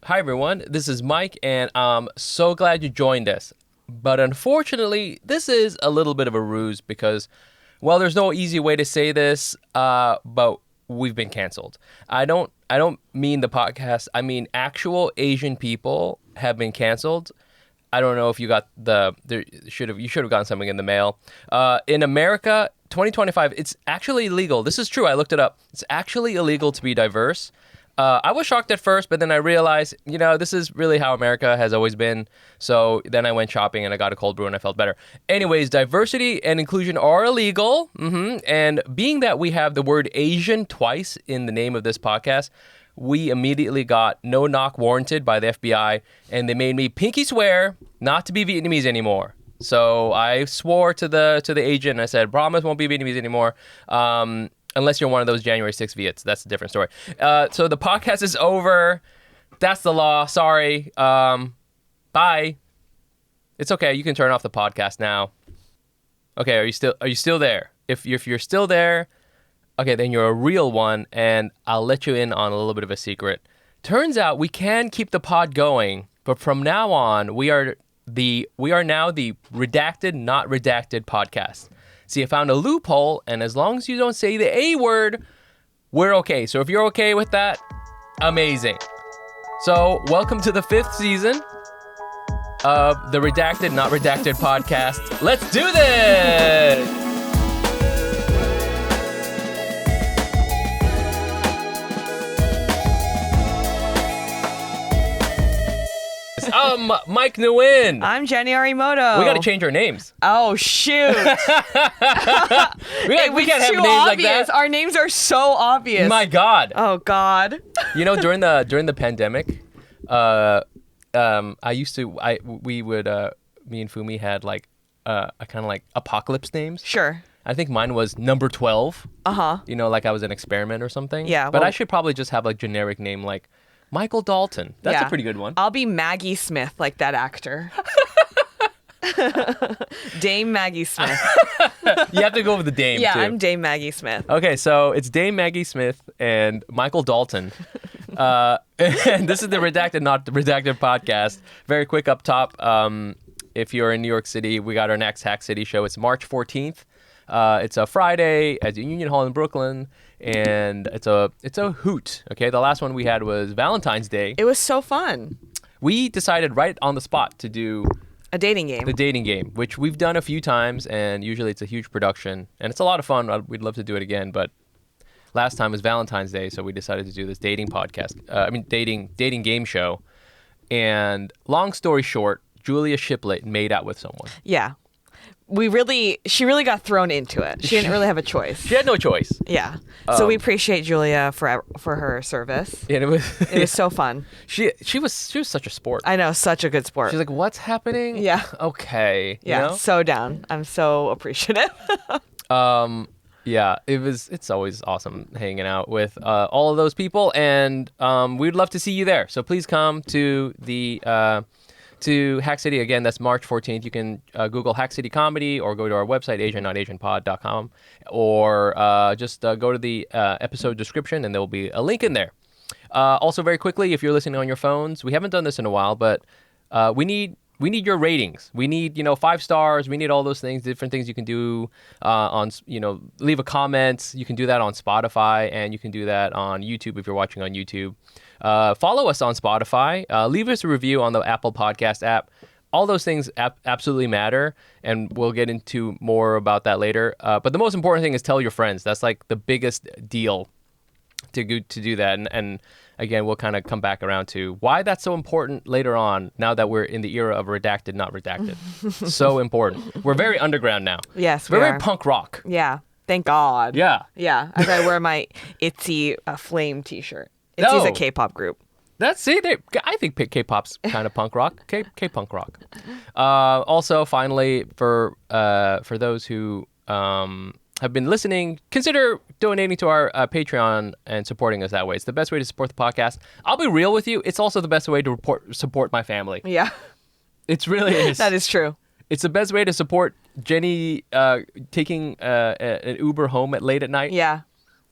Hi, everyone. This is Mike, and I'm so glad you joined us. But unfortunately, this is a little bit of a ruse because, well, there's no easy way to say this, but we've been canceled. I don't mean the podcast. I mean actual Asian people have been canceled. I don't know if you got you should have gotten something in the mail. In America, 2025, it's actually illegal. This is true. I looked it up. It's actually illegal to be diverse. I was shocked at first, but then I realized, this is really how America has always been. So then I went shopping and I got a cold brew and I felt better. Anyways, diversity and inclusion are illegal. And being that we have the word Asian twice in the name of this podcast, we immediately got no knock warranted by the FBI, and they made me pinky swear not to be Vietnamese anymore. So I swore to the agent. I said, promise won't be Vietnamese anymore. Unless you're one of those January 6th Viets. That's a different story. So the podcast is over. That's the law. Sorry. Bye. It's okay. You can turn off the podcast now. Okay, are you still there? If you're still there, okay, then you're a real one, and I'll let you in on a little bit of a secret. Turns out we can keep the pod going, but from now on, we are now the Redacted, Not Redacted podcast. See, I found a loophole, and as long as you don't say the A word, we're okay. So if you're okay with that, amazing. So welcome to the 5th season of the Redacted, Not Redacted podcast. Let's do this! I'm Mike Nguyen. I'm Jenny Arimoto. We got to change our names. Oh, shoot. we can't have names like that. Our names are so obvious. My God. Oh, God. During the pandemic, me and Fumi had like a kind of like apocalypse names. Sure. I think mine was number 12. Uh-huh. Like I was an experiment or something. Yeah. But I should probably just have a generic name like Michael Dalton. That's a pretty good one. I'll be Maggie Smith, like that actor. Dame Maggie Smith. You have to go with the Dame, yeah, too. I'm Dame Maggie Smith. Okay, so it's Dame Maggie Smith and Michael Dalton. And this is the Redacted, Not Redacted podcast. Very quick up top. If you're in New York City, we got our next Hack City show. It's March 14th. It's a Friday at the Union Hall in Brooklyn, and it's a hoot. Okay, the last one we had was Valentine's Day. It was so fun. We decided right on the spot to do a dating game. The dating game, which we've done a few times, and usually it's a huge production, and it's a lot of fun. We'd love to do it again, but last time was Valentine's Day, so we decided to do this dating podcast. Dating game show. And long story short, Julia Shiplett made out with someone. Yeah. She really got thrown into it. She didn't really have a choice. She had no choice. Yeah. So we appreciate Julia for her service. And it was so fun. She was such a sport. I know, such a good sport. She's like, what's happening? Yeah. Okay. Yeah, so down. I'm so appreciative. Yeah, it's always awesome hanging out with all of those people, and we'd love to see you there. So please come to to Hack City. Again, that's March 14th. You can Google Hack City Comedy or go to our website, asiannotasianpod.com, or just go to the episode description and there will be a link in there. Also, very quickly, if you're listening on your phones, we haven't done this in a while, but we need your ratings. We need, 5 stars. We need all those things, different things you can do leave a comment. You can do that on Spotify, and you can do that on YouTube if you're watching on YouTube. Follow us on Spotify. Leave us a review on the Apple Podcast app. All those things absolutely matter, and we'll get into more about that later. But the most important thing is tell your friends. That's like the biggest deal to do that. And again, we'll kind of come back around to why that's so important later on, now that we're in the era of Redacted, Not Redacted. So important. We're very underground now. Yes, we're we very are. Punk rock. Yeah. Thank God. Yeah. Yeah. As I wear my ITZY Flame t-shirt. ITZY's a K-pop group. I think K-pop's kind of punk rock. K-punk rock. Also, finally, for those who have been listening, consider donating to our Patreon and supporting us that way. It's the best way to support the podcast. I'll be real with you. It's also the best way to support my family. Yeah. It really is. That is true. It's the best way to support Jenny taking an Uber home late at night. Yeah.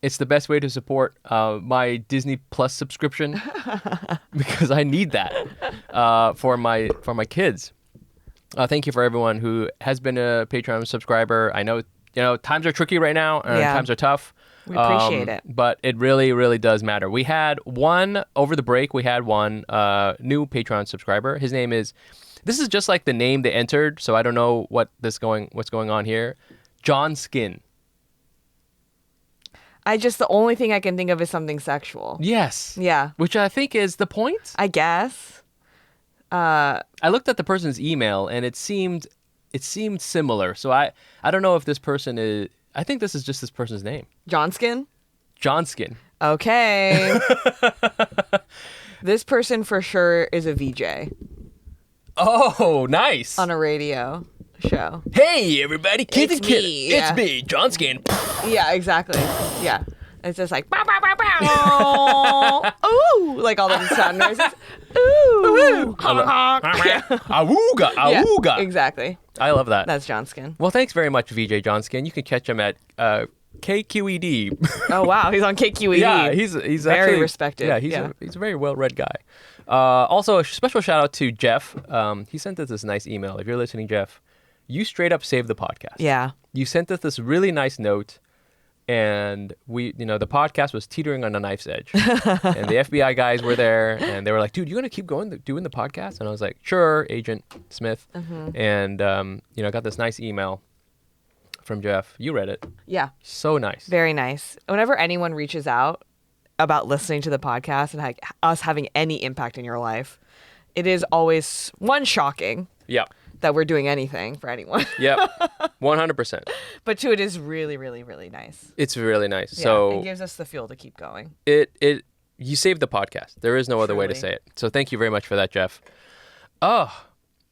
It's the best way to support my Disney Plus subscription because I need that for my kids. Thank you for everyone who has been a Patreon subscriber. I know times are tricky right now. Times are tough. We appreciate it. But it really, really does matter. We had one over the break. We had one new Patreon subscriber. His name is. This is just like the name they entered, so I don't know what's going on here. John Skin. The only thing I can think of is something sexual. Yes. Yeah. Which I think is the point. I guess. I looked at the person's email and it seemed similar. So I don't know if this person is. I think this is just this person's name. Johnskin? Johnskin. Okay. This person for sure is a VJ. Oh, nice. On a radio show. Hey, everybody. Kids and kids. Yeah. It's me, John Skin. Yeah, exactly. Yeah. It's just like, bow, bow, bow, bow. Ooh, like all the sound noises. Ooh. Honk, honk. Awooga, awooga. Yeah, exactly. I love that. That's Johnskin. Well, thanks very much, VJ Johnskin. You can catch him at KQED. Oh, wow. He's on KQED. Yeah, he's very actually, respected. Yeah, he's a very well-read guy. Also, a special shout out to Jeff. He sent us this nice email. If you're listening, Jeff, you straight up saved the podcast. Yeah. You sent us this really nice note, and the podcast was teetering on a knife's edge. And the FBI guys were there, and they were like, dude, you going to keep doing the podcast? And I was like, sure, Agent Smith. Mm-hmm. And, I got this nice email from Jeff. You read it. Yeah. So nice. Very nice. Whenever anyone reaches out about listening to the podcast and us having any impact in your life, it is always, one, shocking. Yeah. That we're doing anything for anyone. Yep. 100%. But two, it is really, really, really nice. It's really nice. Yeah, so it gives us the fuel to keep going. You saved the podcast. There is no other way to Truly. say it. So thank you very much for that, Jeff. Oh,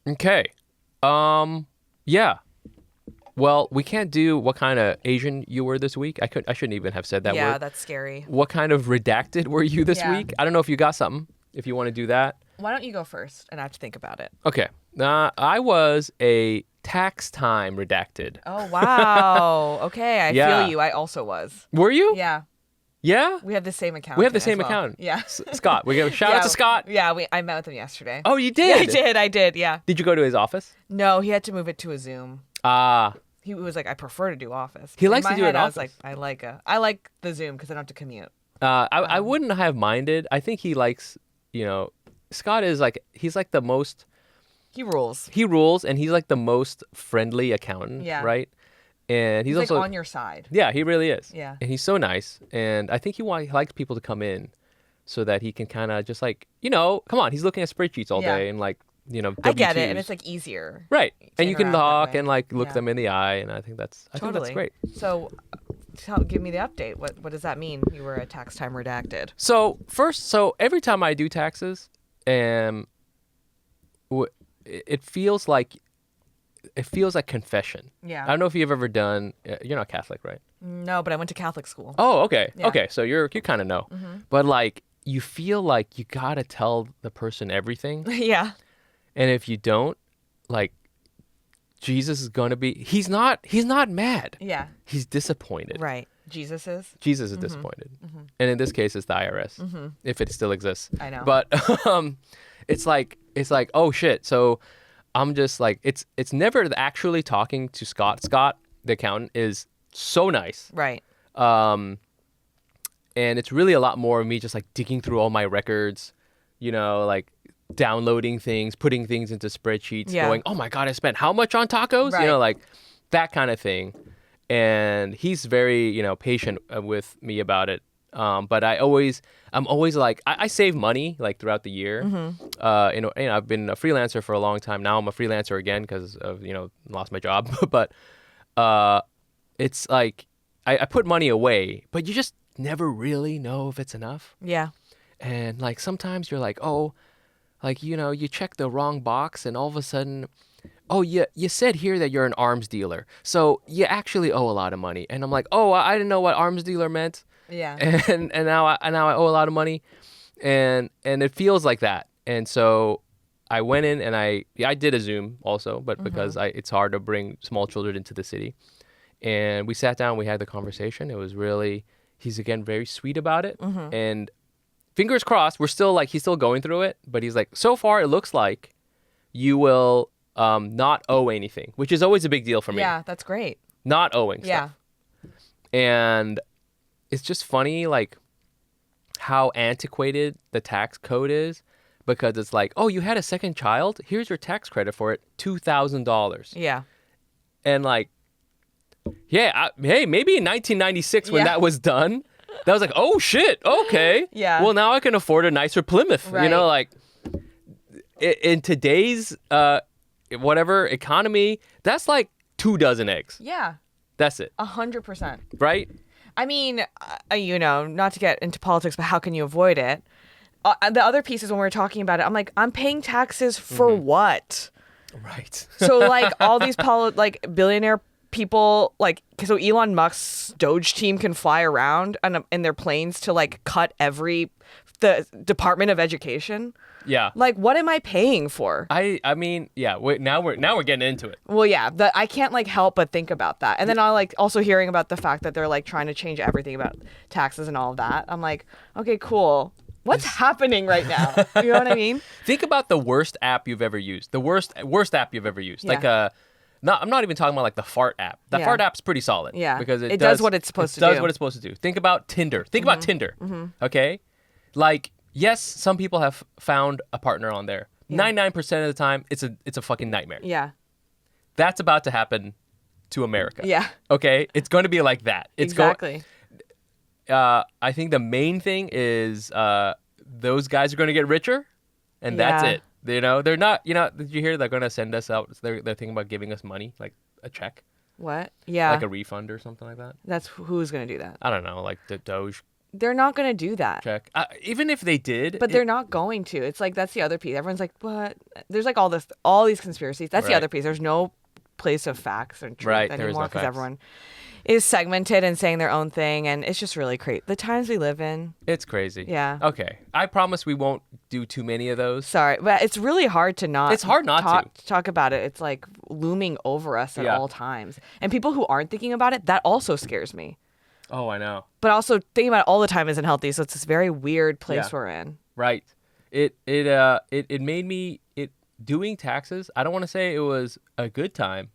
okay. Yeah. Well, we can't do what kind of Asian you were this week. I shouldn't even have said that word. Yeah, that's scary. What kind of redacted were you this Yeah. week? I don't know if you got something. If you want to do that. Why don't you go first and I have to think about it? Okay. I was a tax time redacted. Oh, wow. Okay, I Yeah. feel you. I also was. Were you? Yeah. Yeah? We have the same account. We have the same account. Yeah. Scott. We give a shout out to Scott. Yeah, I met with him yesterday. Oh, you Yeah, did? I did, yeah. Did you go to his office? No, he had to move it to a Zoom. Ah. He was like, I prefer to do office. He likes In to my do head, it I was office. like, I like the Zoom because I don't have to commute. I wouldn't have minded. I think he likes, Scott is like, he's like the most. He rules. He rules, and he's like the most friendly accountant, Yeah. right? And he's He's also like on your side. Yeah, he really is. Yeah. And he's so nice, and I think he likes people to come in, so that he can kind of just like come on, he's looking at spreadsheets all Yeah. day and like I get it, W2s. and it's like easier. Right, and you can interact that talk way. and like look Yeah. them in the eye, and I think that's Totally. great. So, give me the update. What does that mean? You were a tax time redacted. So every time I do taxes, it feels like confession. Yeah. I don't know if you've ever done. You're not Catholic, right? No, but I went to Catholic school. Oh, okay. Yeah. Okay, so you kind of know. Mm-hmm. But like you feel like you got to tell the person everything. Yeah. And if you don't, like Jesus is going to be he's not mad. Yeah. He's disappointed. Right. Jesus is. Jesus is disappointed. And in this case it's the IRS if it still exists. I know. But it's like oh shit. So I'm just like it's never actually talking to Scott. Scott, the accountant, is so nice. Right. And it's really a lot more of me just like digging through all my records, like downloading things, putting things into spreadsheets, Yeah. going, oh my God, I spent how much on tacos? Right. Like that kind of thing. And he's very, patient with me about it. But I'm always like, I save money like throughout the year. I've been a freelancer for a long time. Now I'm a freelancer again because of, lost my job. But it's like, I put money away, but you just never really know if it's enough. Yeah. And like sometimes you're like, oh, like, you check the wrong box and all of a sudden, oh, you said here that you're an arms dealer. So you actually owe a lot of money. And I'm like, oh, I didn't know what arms dealer meant. Yeah. And now I owe a lot of money. And it feels like that. And so I went in and I did a Zoom also, but because it's hard to bring small children into the city. And we sat down, we had the conversation. It was really, he's again very sweet about it. And fingers crossed, he's still going through it, but he's like, so far it looks like you will not owe anything, which is always a big deal for me. Yeah, that's great. Not owing stuff. And it's just funny, like, how antiquated the tax code is, because it's like, oh, you had a second child? Here's your tax credit for it, $2,000. Yeah. And like, hey, maybe in 1996 when that was done, that was like, oh shit, okay. Yeah. Well, now I can afford a nicer Plymouth. Right. You know, like, in today's whatever economy, that's like 2 dozen eggs. Yeah. That's it. 100%. Right? I mean, not to get into politics, but how can you avoid it? The other pieces when we were talking about it, I'm like, I'm paying taxes for what? Right. So like all these billionaire people, like, so Elon Musk's Doge team can fly around in their planes to like cut the Department of Education. Yeah. Like, what am I paying for? I mean, yeah. Now we're getting into it. Well, yeah. I can't like help but think about that. And then I like also hearing about the fact that they're like trying to change everything about taxes and all of that. I'm like, okay, cool. What's happening right now? You know what I mean? Think about the worst app you've ever used. The worst app you've ever used. Yeah. I'm not even talking about like the fart app. The fart app's pretty solid. Yeah. Because it does what it's supposed to do. It does what it's supposed to do. Think about Tinder. Think about Tinder. Okay? Like, yes, some people have found a partner on there. 99% of the time, it's a fucking nightmare. Yeah. That's about to happen to America. Yeah. Okay? It's going to be like that. Exactly. I think the main thing is those guys are going to get richer, and that's it. You know, they're not. You know, did you hear they're going to send us out? They're thinking about giving us money, like a check, What? Yeah. like a refund or something like that. That's who's going to do that. I don't know, like the Doge They're not going to do that. check. Even if they did, But they're not going to. It's like, that's the other piece. Everyone's like, what? There's like all these conspiracies. That's the Right. other piece. There's no place of facts and truth Right, there is anymore no because facts. everyone is segmented and saying their own thing. And it's just really crazy. The times we live in. It's crazy. Yeah. Okay. I promise we won't do too many of those. Sorry, but it's really hard to not. It's hard not to talk about it. It's like looming over us at Yeah. all times. And people who aren't thinking about it, that also scares me. Oh, I know. But also thinking about it all the time isn't healthy. So it's this very weird place Yeah. we're in. Right. It made me doing taxes. I don't want to say it was a good time,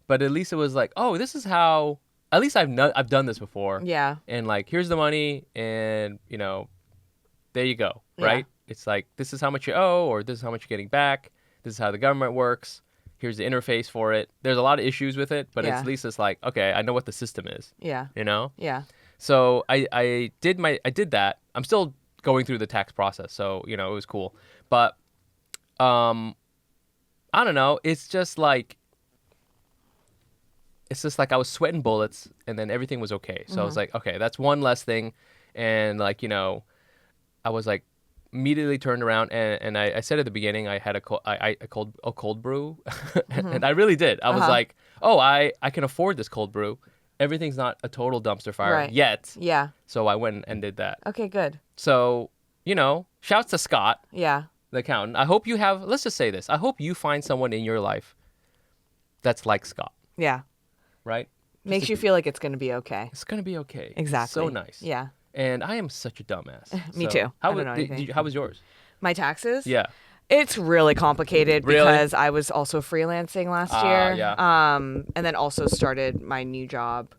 but at least it was like, oh, this is how. At least I've done this before. Yeah. And like, here's the money, and there you go. Yeah. Right. It's like, this is how much you owe, or this is how much you're getting back. This is how the government works. Here's the interface for it. There's a lot of issues with it, but Yeah. at least it's like, okay, I know what the system is. Yeah. Yeah. So I did that. I'm still going through the tax process, so it was cool. But I don't know. It's just like I was sweating bullets, and then everything was okay. So I was like, okay, that's one less thing, and like I was like immediately turned around, and I said at the beginning I had a cold brew, and I really did. I was like, oh, I can afford this cold brew. Everything's not a total dumpster fire yet. Yeah. So I went and did that. Okay, good. So, shouts to Scott, Yeah. the accountant. I hope you have, let's just say this. I hope you find someone in your life that's like Scott, Yeah. right? Makes you feel like it's going to be okay. It's going to be okay. Exactly. So nice. Yeah. And I am such a dumbass. Me So, too. How, I don't know anything. how was yours? My taxes? Yeah. It's really complicated Really? because I was also freelancing last year. Yeah. And then also started my new job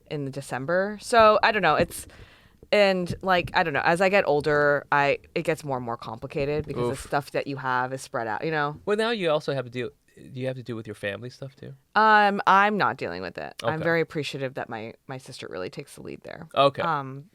in December. So I don't know. I don't know. As I get older, it gets more and more complicated because Oof. the stuff that you have is spread out, Well, now you also have to deal. Do you have to deal with your family stuff too? I'm not dealing with it. I'm Okay. very appreciative that my sister really takes the lead there. Okay.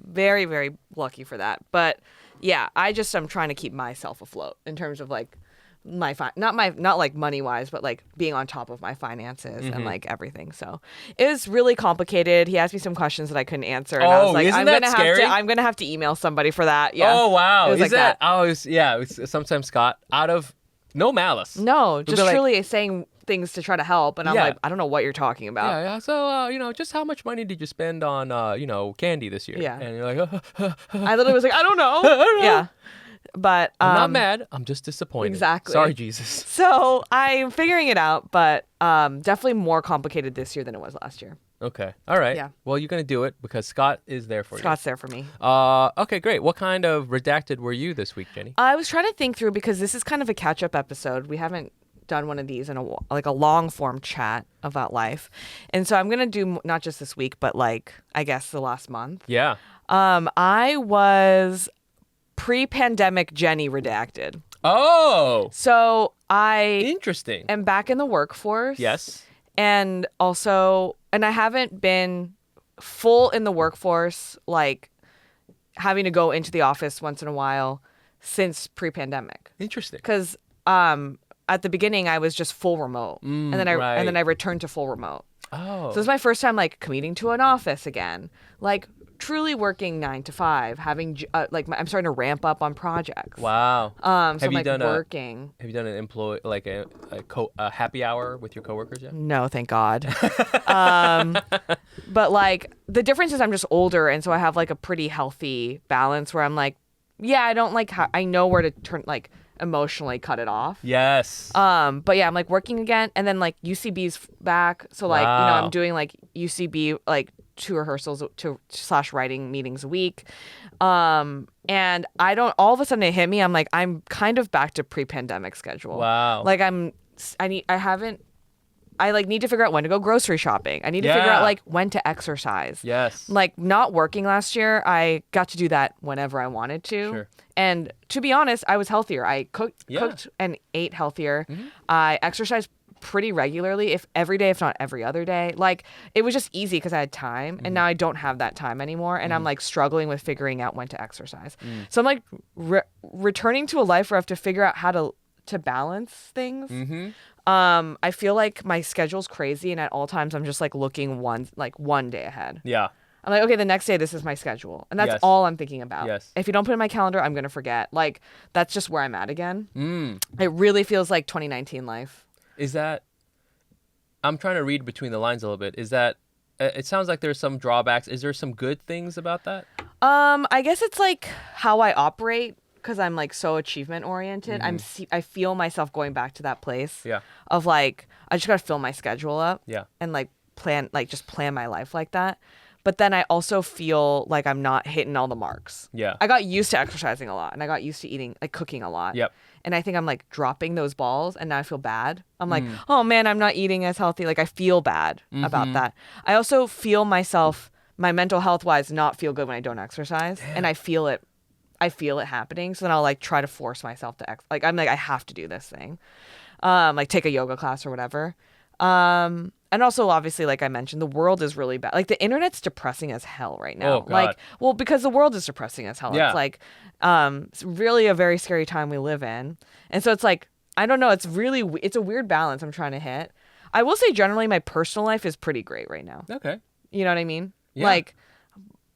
Very, very lucky for that. But yeah, I'm trying to keep myself afloat in terms of like not like money wise, but like being on top of my finances and like everything. So it was really complicated. He asked me some questions that I couldn't answer, and I was like, isn't that scary? I'm gonna have to email somebody for that. Yeah. Oh wow! It was Is like that? that. I was sometimes Scott out of no malice. No, just be like- truly saying things to try to help, and I'm Yeah. like, I don't know what you're talking about. Yeah. So just how much money did you spend on candy this year? Yeah. And you're like, I literally was like, I don't know. don't know. Yeah. But I'm not mad. I'm just disappointed. Exactly. Sorry, Jesus. So I'm figuring it out, but definitely more complicated this year than it was last year. Okay. All right. Yeah. Well, you're going to do it because Scott is there for Scott's there for me. you. Okay, great. What kind of redacted were you this week, Jenny? I was trying to think through because this is kind of a catch-up episode. We haven't done one of these in a long form chat about life, and so I'm gonna do not just this week, but like I guess the last month. Yeah. I was pre-pandemic Jenny redacted. Oh, So I interesting. am back in the workforce. Yes. And also, and I haven't been full in the workforce, like having to go into the office once in a while since pre-pandemic. Interesting. Because at the beginning I was just full remote, and then I returned to full remote. Oh. So it's my first time like commuting to an office again, like truly working 9 to 5, having I'm starting to ramp up on projects. Wow. So Have I'm you like done working. Have you done an employee like a happy hour with your coworkers yet? No, thank God. But like the difference is I'm just older, and so I have like a pretty healthy balance where I'm like, yeah, I don't like I know where to turn like emotionally cut it off. Yes. But yeah, I'm like working again, and then like UCB's back, so like Wow. I'm doing like UCB like 2 rehearsals / writing meetings a week. And I don't, all of a sudden it hit me, I'm like, I'm kind of back to pre-pandemic schedule. Wow. Like I like need to figure out when to go grocery shopping. I need to figure out like when to exercise. Yes. Like not working last year, I got to do that whenever I wanted to. Sure. And to be honest, I was healthier. I cooked and ate healthier. Mm-hmm. I exercised pretty regularly, if every day, if not every other day. Like it was just easy because I had time, and now I don't have that time anymore, and I'm like struggling with figuring out when to exercise. So I'm like returning to a life where I have to figure out how to balance things. I feel like my schedule's crazy, and at all times I'm just like looking one day ahead. Yeah. I'm like, okay, the next day this is my schedule, and that's Yes. all I'm thinking about. Yes. If you don't put it in my calendar, I'm gonna forget. Like that's just where I'm at again. It really feels like 2019 life. Is that? I'm trying to read between the lines a little bit. Is that? It sounds like there's some drawbacks. Is there some good things about that? I guess it's like how I operate, because I'm like so achievement oriented. I feel myself going back to that place. Yeah. Of like I just gotta fill my schedule up. Yeah. And like plan my life like that. But then I also feel like I'm not hitting all the marks. Yeah. I got used to exercising a lot, and I got used to eating, like cooking a lot. Yep. And I think I'm like dropping those balls, and now I feel bad. I'm like, oh man, I'm not eating as healthy. Like I feel bad about that. I also feel myself, my mental health wise, not feel good when I don't exercise. And I feel it happening. So then I'll like try to force myself to like, I'm like, I have to do this thing. Like take a yoga class or whatever. And also, obviously, like I mentioned, the world is really bad. Like the internet's depressing as hell right now. Oh, God. Like, well, because the world is depressing as hell. Yeah. It's like, it's really a very scary time we live in. And so it's like, I don't know. It's a weird balance I'm trying to hit. I will say generally my personal life is pretty great right now. Okay. You know what I mean? Yeah. Like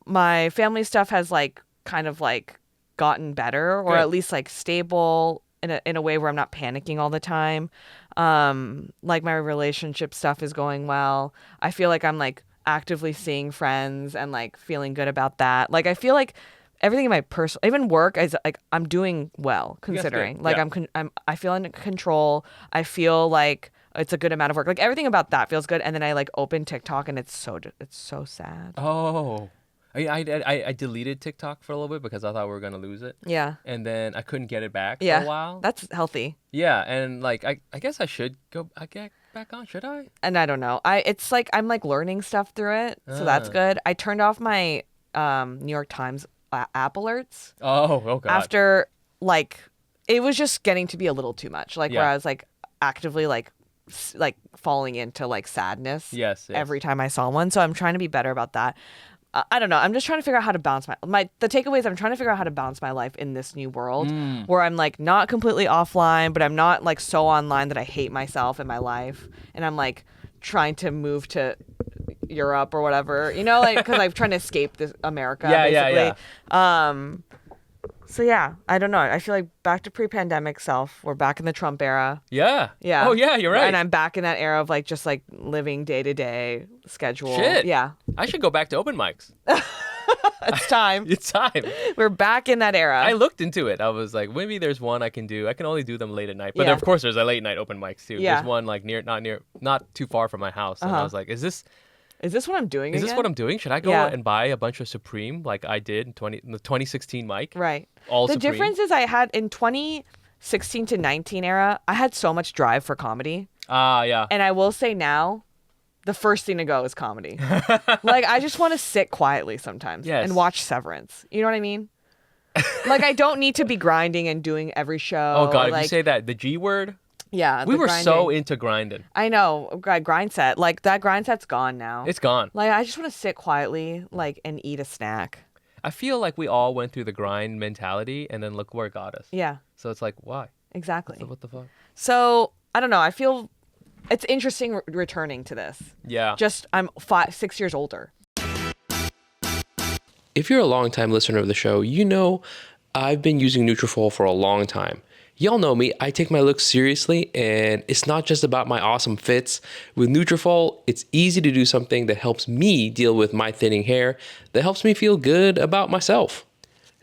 my family stuff has like kind of like gotten better, or Good. at least like stable in a way where I'm not panicking all the time. Like my relationship stuff is going well. I feel like I'm like actively seeing friends and like feeling good about that. Like I feel like everything in my personal, even work, is like I'm doing well considering. good. Like Yeah. I feel in control. I feel like it's a good amount of work. Like everything about that feels good. And then I like open TikTok, and it's so sad. Oh. I deleted TikTok for a little bit because I thought we were gonna lose it. Yeah. And then I couldn't get it back for Yeah. a while. That's healthy. Yeah, and like I guess I should get back on, should I? And I don't know. It's like I'm like learning stuff through it, so that's good. I turned off my New York Times app alerts Oh god. after like it was just getting to be a little too much. Like where Yeah. I was like actively like falling into like sadness. Yes. Every time I saw one. So I'm trying to be better about that. I don't know. I'm just trying to figure out how to balance the takeaway is I'm trying to figure out how to balance my life in this new world where I'm like not completely offline, but I'm not like so online that I hate myself in my life. And I'm like trying to move to Europe or whatever, you know, like because I'm trying to escape this America. Yeah. So yeah, I don't know. I feel like back to pre-pandemic self. We're back in the Trump era. Yeah. Yeah. Oh yeah, you're right. And I'm back in that era of like just like living day to day schedule. Shit. Yeah. I should go back to open mics. It's time. It's time. We're back in that era. I looked into it. I was like, maybe there's one I can do. I can only do them late at night. But Yeah. of course there's a late night open mics too. Yeah. There's one like not too far from my house. And I was like, is this Is this what I'm doing Is again? this what I'm doing? Should I go Yeah. and buy a bunch of Supreme like I did in the 2016 mic? Right. All The Supreme? difference is I had in 2016 to 19 era, I had so much drive for comedy. Yeah. And I will say now, the first thing to go is comedy. Like, I just want to sit quietly sometimes Yes. and watch Severance. You know what I mean? Like, I don't need to be grinding and doing every show. Oh, God. If like, you say that, the G word, yeah, we the were so grinding. into grinding. I know. Grind set. Like, that grind set's gone now. It's gone. Like, I just want to sit quietly, like, and eat a snack. I feel like we all went through the grind mentality and then look where it got us. Yeah, So it's like, why? exactly. So what the fuck? So, I don't know. I feel it's interesting returning to this. Yeah. Just, I'm 6 years older. If you're a longtime listener of the show, you know I've been using Nutrafol for a long time. Y'all know me, I take my looks seriously, and it's not just about my awesome fits. With Nutrafol, it's easy to do something that helps me deal with my thinning hair, that helps me feel good about myself.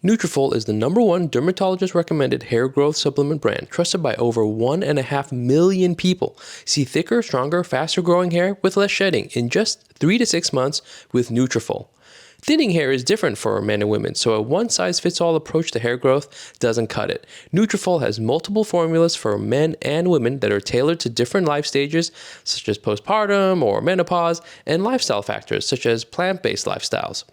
Nutrafol is the #1 dermatologist-recommended hair growth supplement brand, trusted by over 1.5 million people. See thicker, stronger, faster-growing hair with less shedding in just 3 to 6 months with Nutrafol. Thinning hair is different for men and women, so a one-size-fits-all approach to hair growth doesn't cut it. Nutrafol has multiple formulas for men and women that are tailored to different life stages, such as postpartum or menopause, and lifestyle factors, such as plant-based lifestyles.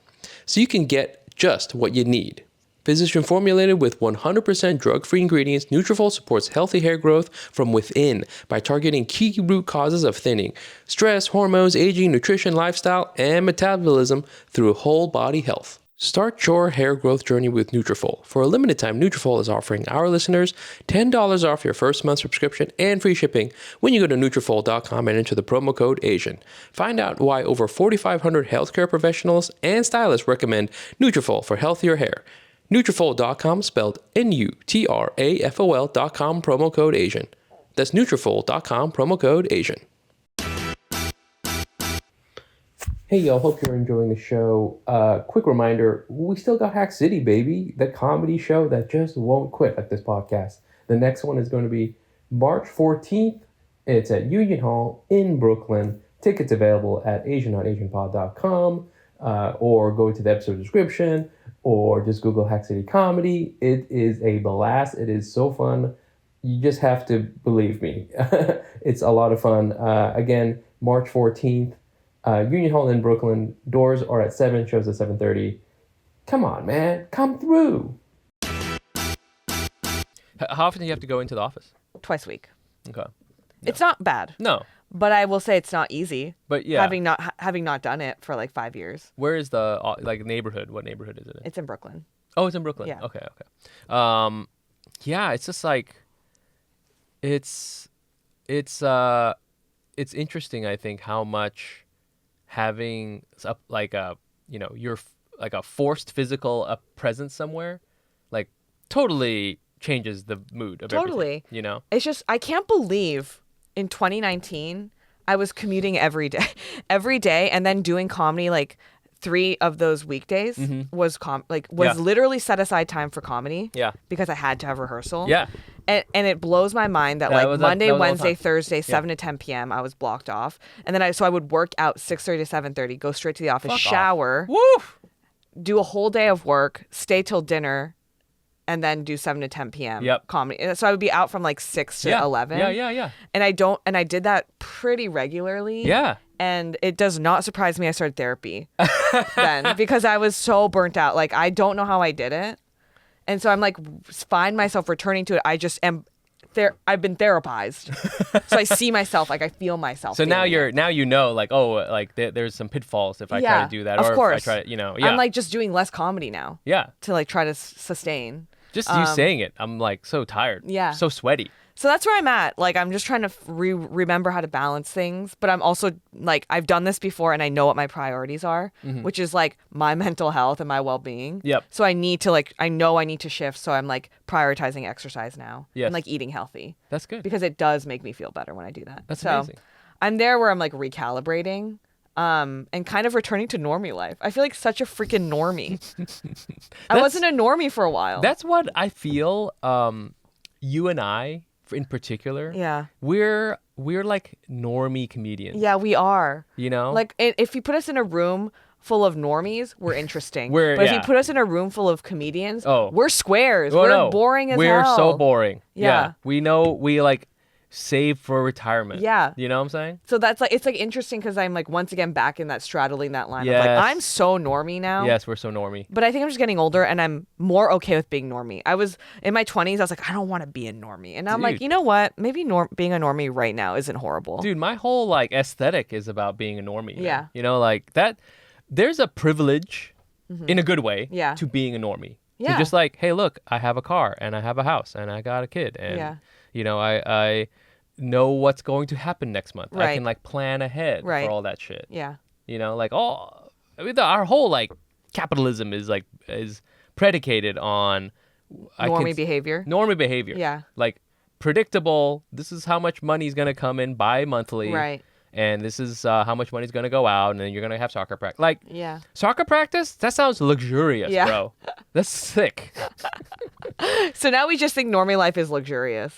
So you can get just what you need. Physician formulated with 100% drug-free ingredients, Nutrafol supports healthy hair growth from within by targeting key root causes of thinning: stress, hormones, aging, nutrition, lifestyle, and metabolism through whole body health. Start your hair growth journey with Nutrafol. For a limited time, Nutrafol is offering our listeners $10 off your first month subscription and free shipping when you go to Nutrafol.com and enter the promo code ASIAN. Find out why over 4,500 healthcare professionals and stylists recommend Nutrafol for healthier hair. Nutrafol.com, spelled Nutrafol.com, promo code ASIAN. That's Nutrafol.com, promo code ASIAN. Hey y'all, hope you're enjoying the show. Quick reminder, we still got Hack City, baby. The comedy show that just won't quit like this podcast. The next one is going to be March 14th. It's at Union Hall in Brooklyn. Tickets available at asian.asianpod.com or go to the episode description, or just Google Hack City Comedy. It is a blast. It is so fun. You just have to believe me. It's a lot of fun. Again, March 14th, Union Hall in Brooklyn. Doors are at 7, shows at 7:30. Come on, man. Come through. How often do you have to go into the office? Twice a week. Okay. It's not bad. No. But I will say it's not easy. But yeah. Having not done it for like 5 years. Where is the neighborhood? What neighborhood is it in? It's in Brooklyn. Oh, it's in Brooklyn. Yeah. Okay. Yeah, it's just like it's interesting, I think, how much having you're like a forced physical presence somewhere like totally changes the mood of Totally. everything, It's just, I can't believe in 2019 I was commuting every day and then doing comedy like 3 of those weekdays was literally set aside time for comedy. Yeah. Because I had to have rehearsal. Yeah. And it blows my mind that Yeah, like that was Monday, all the Wednesday, time. Thursday, 7 to 10 p.m. I was blocked off. And then I would work out 6:30 to 7:30, go straight to the office, Fuck off. shower, Woo! do a whole day of work, stay till dinner, and then do 7 to 10 p.m. Yep. comedy. And so I would be out from like 6 to 11. Yeah. And I did that pretty regularly. Yeah. And it does not surprise me I started therapy then, because I was so burnt out. Like, I don't know how I did it. And so I'm like, find myself returning to it. I just am I've been therapized. So I see myself, like I feel myself. So now doing it. like, oh, like there's some pitfalls if I try Yeah, to do that, of or course. if I try to, yeah. I'm like just doing less comedy now Yeah. to like try to sustain. Just you saying it, I'm like so tired. Yeah. So sweaty. So that's where I'm at. Like, I'm just trying to remember how to balance things. But I'm also like, I've done this before and I know what my priorities are, which is like my mental health and my well-being. Yep. So I need to I know I need to shift. So I'm like prioritizing exercise now. Yes. And like eating healthy. That's good. Because it does make me feel better when I do that. That's so amazing. I'm there where I'm like recalibrating. And kind of returning to normie life. I feel like such a freaking normie. I wasn't a normie for a while. That's what I feel. You and I, in particular, Yeah. we're we're like normie comedians. Yeah, we are. You know? Like, if you put us in a room full of normies, we're interesting. We're- but if yeah. you put us in a room full of comedians, Oh. we're squares. Oh, we're no. boring as We're hell. so boring. Yeah. We know we like save for retirement. Yeah. You know what I'm saying? So that's like, it's like interesting because I'm like once again back in that straddling that line of like, Yes. I'm so normie now. Yes, we're so normie. But I think I'm just getting older and I'm more okay with being normie. I was in my 20s, I was like, I don't want to be a normie. And I'm like, Dude. you know what? Maybe being a normie right now isn't horrible. Dude, my whole like aesthetic is about being a normie. Man. Yeah. You know, like that. There's a privilege in a good way Yeah. to being a normie. Yeah. To just like, hey, look, I have a car and I have a house and I got a kid and Yeah. you know, I know what's going to happen next month. I Right. can like plan ahead Right. for all that shit. Yeah. You know, like our whole like capitalism is predicated on Normie behavior. Normie behavior. Yeah. Like predictable. This is how much money is gonna come in bi-monthly. Right. And this is how much money is gonna go out, and then you're gonna have soccer practice. Like Yeah. soccer practice. That sounds luxurious, Yeah. bro. That's sick. So now we just think normie life is luxurious.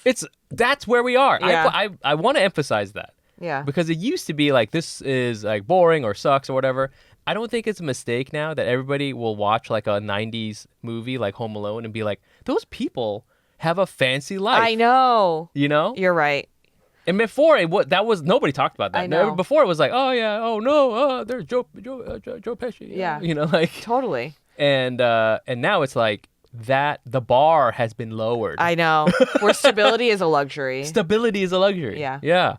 That's where we are. Yeah. I want to emphasize that. Yeah. Because it used to be like this is like boring or sucks or whatever. I don't think it's a mistake now that everybody will watch like a 90s movie like Home Alone and be like, those people have a fancy life. I know. You know? You're right. And before nobody talked about that. I know. Before it was like, oh yeah, oh no, there's Joe Pesci. Yeah. You know, like Totally. and now it's like that the bar has been lowered. I know. Where stability is a luxury. Stability is a luxury. Yeah. Yeah.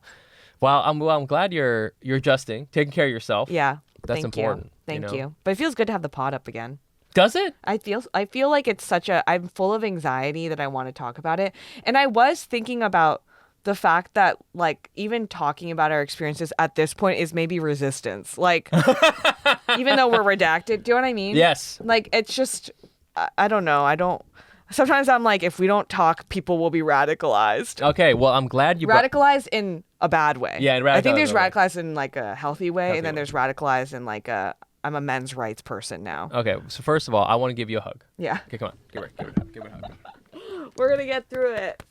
Well, I'm glad you're adjusting, taking care of yourself. Yeah. That's Thank important. You. Thank know? you. But it feels good to have the pod up again. Does it? I feel like it's I'm full of anxiety that I want to talk about it. And I was thinking about the fact that like even talking about our experiences at this point is maybe resistance. Like even though we're redacted, do you know what I mean? Yes. Like it's just I don't know. Sometimes I'm like, if we don't talk, people will be radicalized. Okay. Well, I'm glad you Radicalized in a bad way. Yeah, in I think radicalized there's in a way. radicalized in like a healthy way, and then way. there's radicalized in like I'm a men's rights person now. Okay. So first of all, I want to give you a hug. Yeah. Okay, come on. Give her a hug. We're gonna get through it.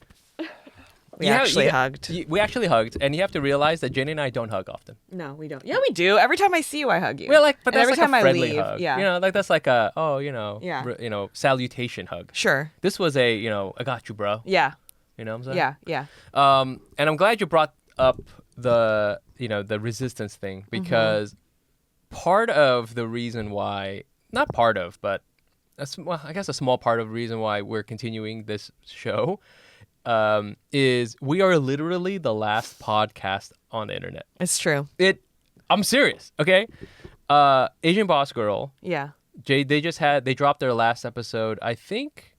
We You have- actually you- hugged. We actually hugged, and you have to realize that Jenny and I don't hug often. No, we don't. Yeah, we do. Every time I see you, I hug you. Well, but And that's every like time a I friendly leave, hug. yeah. You know, like that's like a Yeah. salutation hug. Sure. This was a I got you, bro. Yeah. You know what I'm saying? Yeah. And I'm glad you brought up the resistance thing because part of the reason why, not part of, but I guess a small part of the reason why we're continuing this show is we are literally the last podcast on the internet. It's true. I'm serious, okay? Asian Boss Girl, Yeah. they dropped their last episode, I think,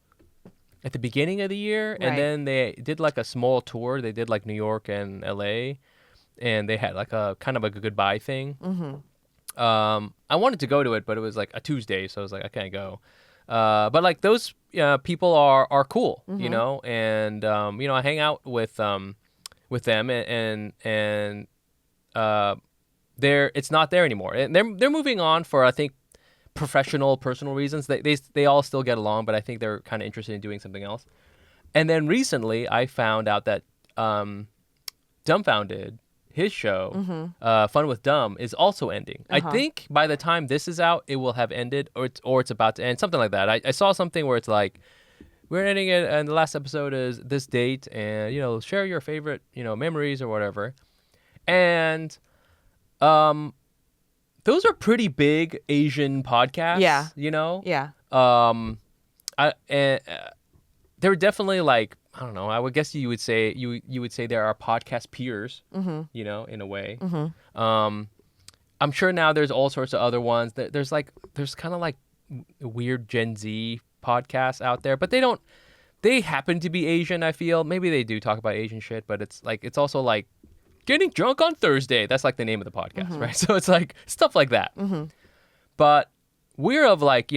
at the beginning of the year, Right. and then they did like a small tour. They did like New York and LA, and they had like a kind of like a goodbye thing. I wanted to go to it, but it was like a Tuesday, so I was like, I can't go. But like those people are cool, you know, and I hang out with them, and it's not there anymore, and they're moving on for I think personal reasons. They all still get along, but I think they're kind of interested in doing something else. And then recently, I found out that Dumbfounded, his show, Fun with Dumb, is also ending. I think by the time this is out, it will have ended, or it's about to end, something like that. I saw something where it's like, we're ending it, and the last episode is this date, and share your favorite memories or whatever. And those are pretty big Asian podcasts. Yeah. Yeah. Yeah. They're definitely like, I don't know. I would guess you would say there are podcast peers. In a way. I'm sure now there's all sorts of other ones. There's kind of like weird Gen Z podcasts out there, but they happen to be Asian. I feel maybe they do talk about Asian shit, but it's also like Getting Drunk on Thursday. That's like the name of the podcast, right? So it's like stuff like that. But we're of like,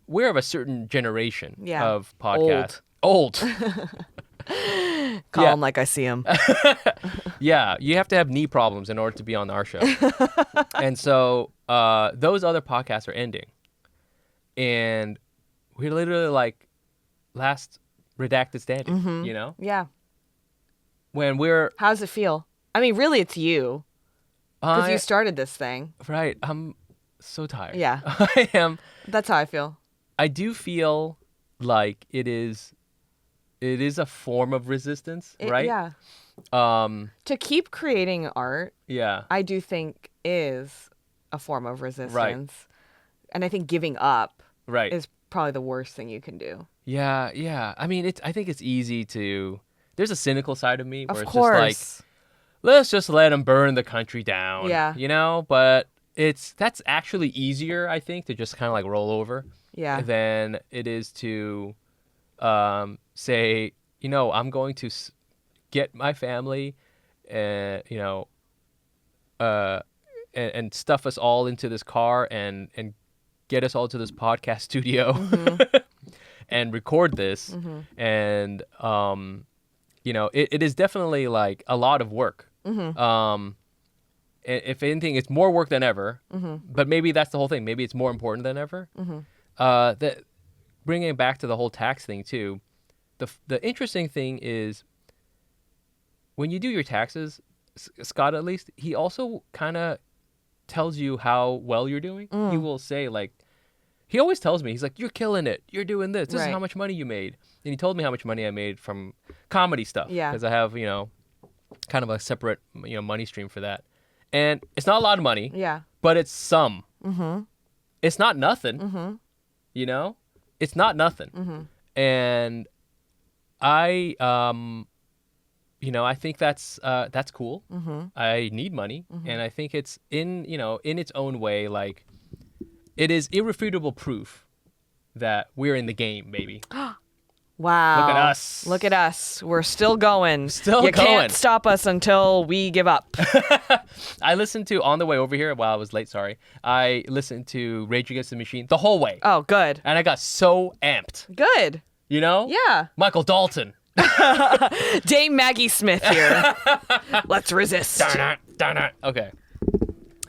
we're of a certain generation of podcasts. Old. Call them like I see them. Yeah, you have to have knee problems in order to be on our show. And so those other podcasts are ending. And we're literally like last redacted standing, Yeah. When we're... How does it feel? I mean, really, it's you. Because I- you started this thing. Right. I'm so tired. Yeah. I am. That's how I feel. I do feel like it is a form of resistance, right? Yeah. To keep creating art, Yeah. I do think is a form of resistance. And I think giving up Right. is probably the worst thing you can do. Yeah, yeah. I mean, I think it's easy to. There's a cynical side of me where Of it's course. just like, let's just let them burn the country down. Yeah. You know, but that's actually easier, I think, to just kind of like roll over. Yeah. Than it is to say, I'm going to get my family, and and stuff us all into this car and get us all to this podcast studio and record this. And it is definitely like a lot of work. If anything, it's more work than ever. But maybe that's the whole thing. Maybe it's more important than ever. That bringing it back to the whole tax thing too. The interesting thing is when you do your taxes, Scott at least, he also kind of tells you how well you're doing. He will say like, he always tells me, he's like, you're killing it. You're doing this. This is Right. how much money you made. And he told me how much money I made from comedy stuff. Yeah. Because I have, kind of a separate, money stream for that. And it's not a lot of money. Yeah. But it's some. It's not nothing. It's not nothing. And I I think that's cool. I need money, and I think it's in its own way, like it is irrefutable proof that we're in the game, baby. Wow. Look at us. Look at us. We're still going. Still you going. can't stop us until we give up. I listened to on the way over here. While I was late, sorry. I listened to Rage Against the Machine the whole way, Oh, good. and I got so amped. Good. Yeah. Michael Dalton. Dame Maggie Smith here. Let's resist. Darn it. Okay.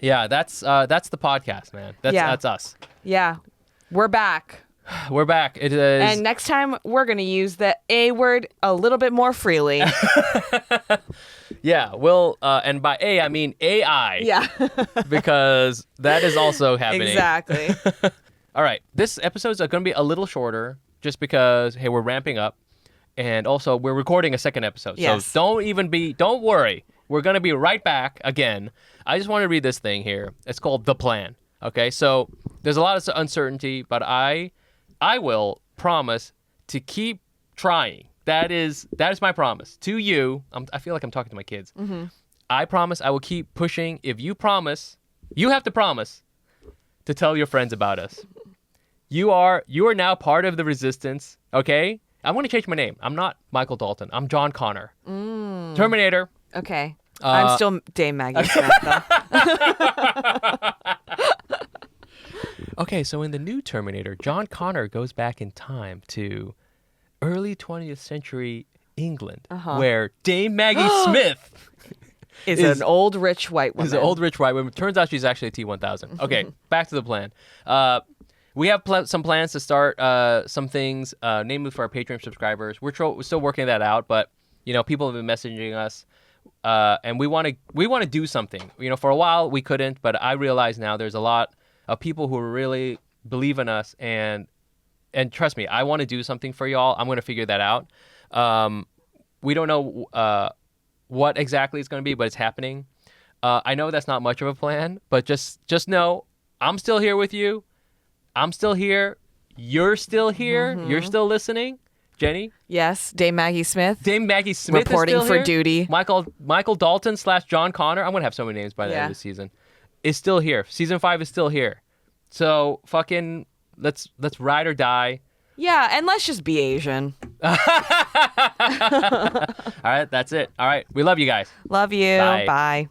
Yeah, that's the podcast, man. That's us. Yeah. We're back. We're back. It is. And next time we're going to use the A word a little bit more freely. Yeah, we'll and by A I mean AI. Yeah. Because that is also happening. Exactly. All right. This episode is going to be a little shorter just because hey, we're ramping up. And also, we're recording a second episode. Yes. So don't worry. We're going to be right back again. I just want to read this thing here. It's called The Plan. Okay, so there's a lot of uncertainty, but I will promise to keep trying. That is my promise to you. I feel like I'm talking to my kids. I promise I will keep pushing. If you promise, you have to promise to tell your friends about us. You are now part of the resistance, okay? I want to change my name. I'm not Michael Dalton. I'm John Connor. Terminator. Okay. I'm still Dame Maggie Smith, though. Okay, so in the new Terminator, John Connor goes back in time to early 20th century England, where Dame Maggie Smith is an old rich white woman. is an old rich white woman. Turns out she's actually a T-1000. Okay, back to the plan. We have some plans to start some things, namely for our Patreon subscribers. We're still working that out, but people have been messaging us, and we want to do something. For a while we couldn't, but I realize now there's a lot of people who really believe in us, and trust me, I want to do something for y'all. I'm going to figure that out. We don't know what exactly it's going to be, but it's happening. I know that's not much of a plan, but just know I'm still here with you. I'm still here. You're still here. You're still listening. Jenny? Yes, Dame Maggie Smith. Dame Maggie Smith reporting is still for here. duty. Michael Dalton / John Connor. I'm going to have so many names by the end of the season. Is still here. Season 5 is still here. So fucking let's ride or die. Yeah, and let's just be Asian. All right, that's it. All right. We love you guys. Love you. Bye. Bye.